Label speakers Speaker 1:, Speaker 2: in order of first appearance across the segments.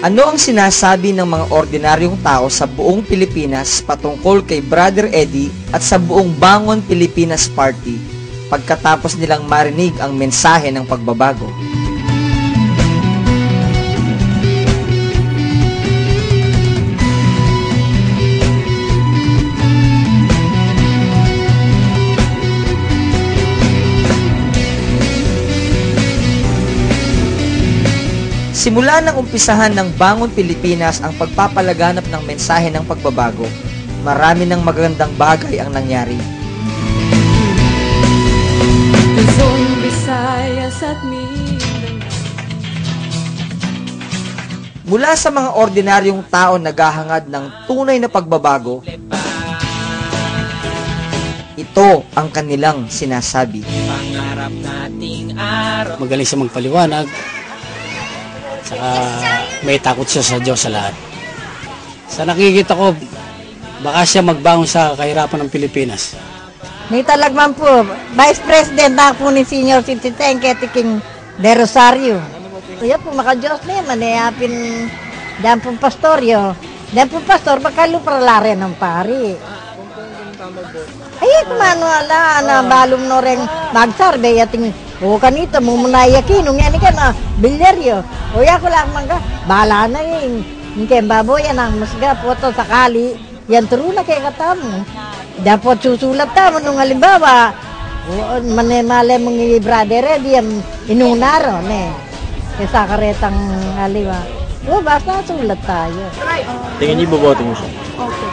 Speaker 1: Ano ang sinasabi ng mga ordinaryong tao sa buong Pilipinas patungkol kay Brother Eddie at sa buong Bangon Pilipinas Party pagkatapos nilang marinig ang mensahe ng pagbabago? Simula nang umpisahan ng Bangon Pilipinas ang pagpapalaganap ng mensahe ng pagbabago, marami ng magagandang bagay ang nangyari. Mula sa mga ordinaryong tao naghahangad ng tunay na pagbabago, ito ang kanilang sinasabi.
Speaker 2: Magaling siya magpaliwanag. Saka may takot siya sa Diyos sa lahat. Sa nakikita ko, baka siya magbangon sa kahirapan ng Pilipinas.
Speaker 3: May talagman po, Vice President na po ni Senior Citizen Ketiking de Rosario. Kuya po, maka-Diyos na yaman, apin dyan pong pastoryo. Dyan pong pastor, bakalupralari ng pari. Ay, kumano ala, na balong no rin magsarbe, yating o kanito, mumunayaki, nung yan ka na, bilyaryo. O ko lang mangga, bala na yun. Yung baboy, yan ang musga po ito sakali. Yan turo na kay katamo. Dapat susulat tamo nung halimbawa, manemale mong brother, yan inunaro, ne. Kesa karetang haliwa. O, basta sulat tayo.
Speaker 4: Tingin niyo boboto mo siya?
Speaker 5: Okay.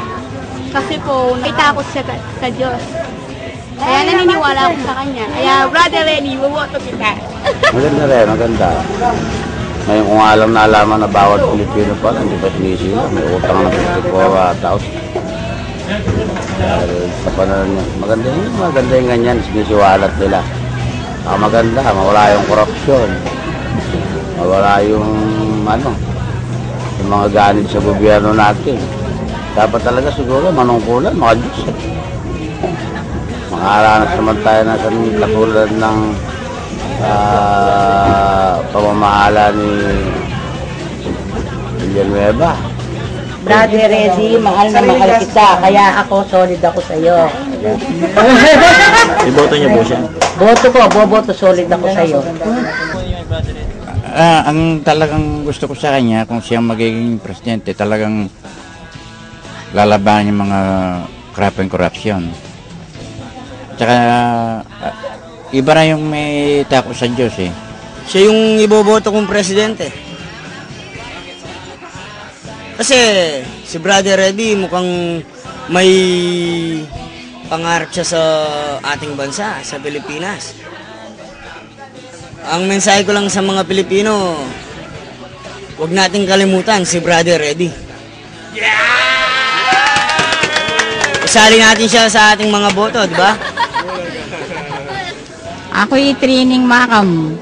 Speaker 5: Kasi po, may takot siya sa Diyos. Kaya naniniwala ako sa kanya. Kaya, Brother Lenny, buboto kita.
Speaker 6: Maganda rin, maganda. Ngayon kung alam na alaman na bawat Pilipino pa, hindi pa sinisila. May utang na 54,000. Sa panahon niya. Maganda yung ganyan, sinisiwalat nila. Maganda, mawala yung korupsyon. Mawala yung, yung mga ganit sa gobyerno natin. Dapat talaga siguro manungkulan, mga Diyos. Makaranas naman tayo na sa katulad ng pamamahala ni Villanueva.
Speaker 3: Brother Eddie, mahal na mahal kita, kaya ako solid ako sa iyo.
Speaker 4: Iboto niya po siya?
Speaker 3: Boto ko, boboto solid ako sa iyo.
Speaker 7: Ang talagang gusto ko sa kanya, kung siya magiging presidente, talagang lalabanan yung mga crime and corruption. Tsaka, iba na yung may takot sa Diyos eh.
Speaker 8: Siya yung iboboto kong presidente. Kasi si Brother Eddie mukhang may pangarap siya sa ating bansa, sa Pilipinas. Ang mensahe ko lang sa mga Pilipino, huwag nating kalimutan si Brother Eddie. Yeah! Isali natin siya sa ating mga boto, di ba?
Speaker 9: Ako'y training makam.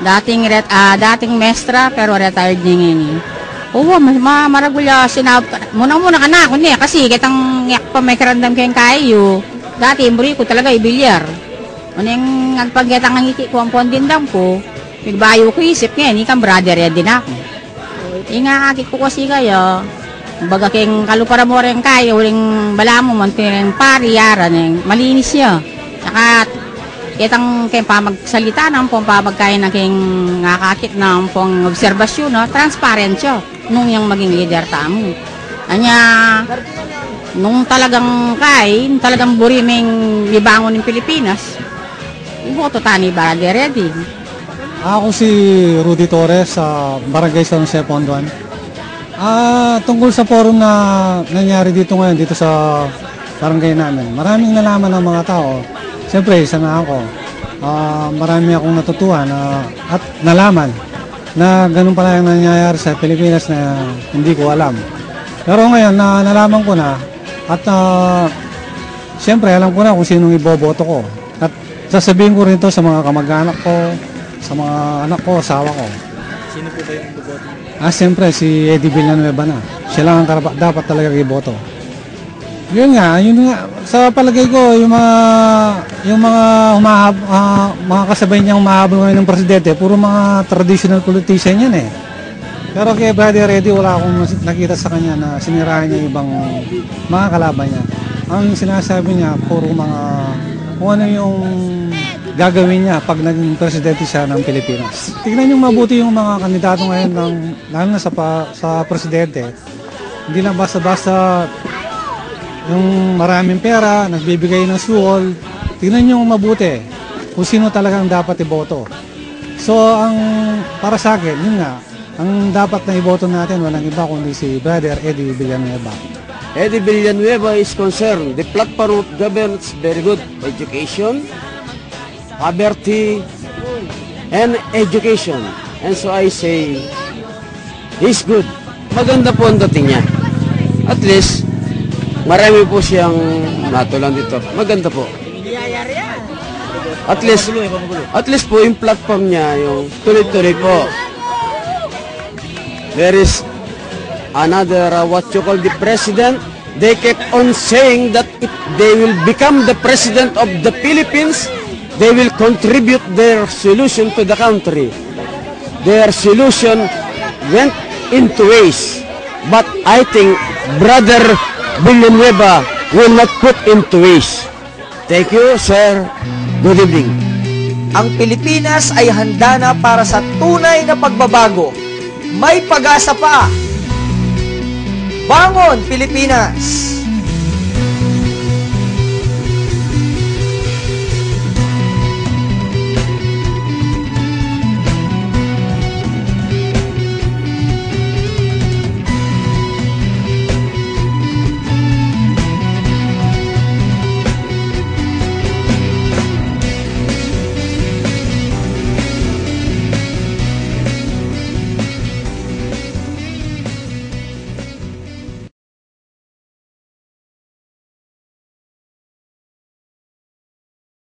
Speaker 9: Dating mestra pero retired niya ngayon. Oo, maragulya sinab. Muna ka na ako niya kasi kitang yak pa may karandam kayong kayo. Dati imburi ko talaga ibilyar. Unang nagpagketang ang ngiti ko ang pondindam ko. Bigbayo ko isip ngayon, ikang brother yan din ako. Ingaakit ko kasi kayo. Baga keng kalupara mo rin kayo, uling bala mo, mantirin pari, yaran, malinis siya. Saka, kitang keng pamagsalita ng pong pamagkain na keng ngakakit ng pong obserbasyon, no? Transparent siya, nung yung maging leader tamo. Anya, nung talagang kain, talagang buriming libangon ng Pilipinas, iboto tani Brother Eddie.
Speaker 10: Ako si Rudy Torres sa Barangay San Jose Ponduan. Tungkol sa forum na nangyari dito ngayon, dito sa barangay namin, maraming nalaman ng mga tao. Siyempre, isa na ako. Marami akong natutuhan at nalaman na ganun pala yung nangyayari sa Pilipinas na hindi ko alam. Pero ngayon, nalaman ko na at siyempre, alam ko na kung sinong iboboto ko. At sasabihin ko rin to sa mga kamag-anak ko, sa mga anak ko, asawa ko.
Speaker 4: Sino po ba yung iboboto?
Speaker 10: Siyempre, si Eddie Villanueva na. Siya lang ang dapat talaga iboto. Yun nga, sa palagay ko, yung mga mga kasabay niyang humahabol ngayon ng presidente, puro mga traditional politician yan eh. Pero kay Brother Eddie, wala akong nakita sa kanya na sinirahan niya ibang mga kalaban niya. Ang sinasabi niya, puro mga kung ano yung gagawin niya pag naging presidente siya ng Pilipinas. Tingnan niyo mabuti yung mga kandidato ngayon, lalo na sa presidente. Hindi na basta-basta yung maraming pera, nagbibigay ng suwol. Tingnan niyo mabuti kung sino talagang dapat iboto. So, para sa akin, yun nga, ang dapat na iboto natin, walang iba kundi si Brother Eddie Villanueva.
Speaker 11: Eddie Villanueva is concerned. The platform of government is very good. Education, poverty, and education. And so I say, he's good. Maganda po ang dating niya. At least, marami po siyang natulang dito. Maganda po. At least po yung platform niya, yung tuloy-tuloy po. There is another, what you call the president. They kept on saying that if they will become the president of the Philippines, they will contribute their solution to the country. Their solution went into waste. But I think Brother Villanueva will not put into waste. Thank you, sir. Good evening.
Speaker 1: Ang Pilipinas ay handa na para sa tunay na pagbabago. May pag-asa pa. Bangon, Pilipinas!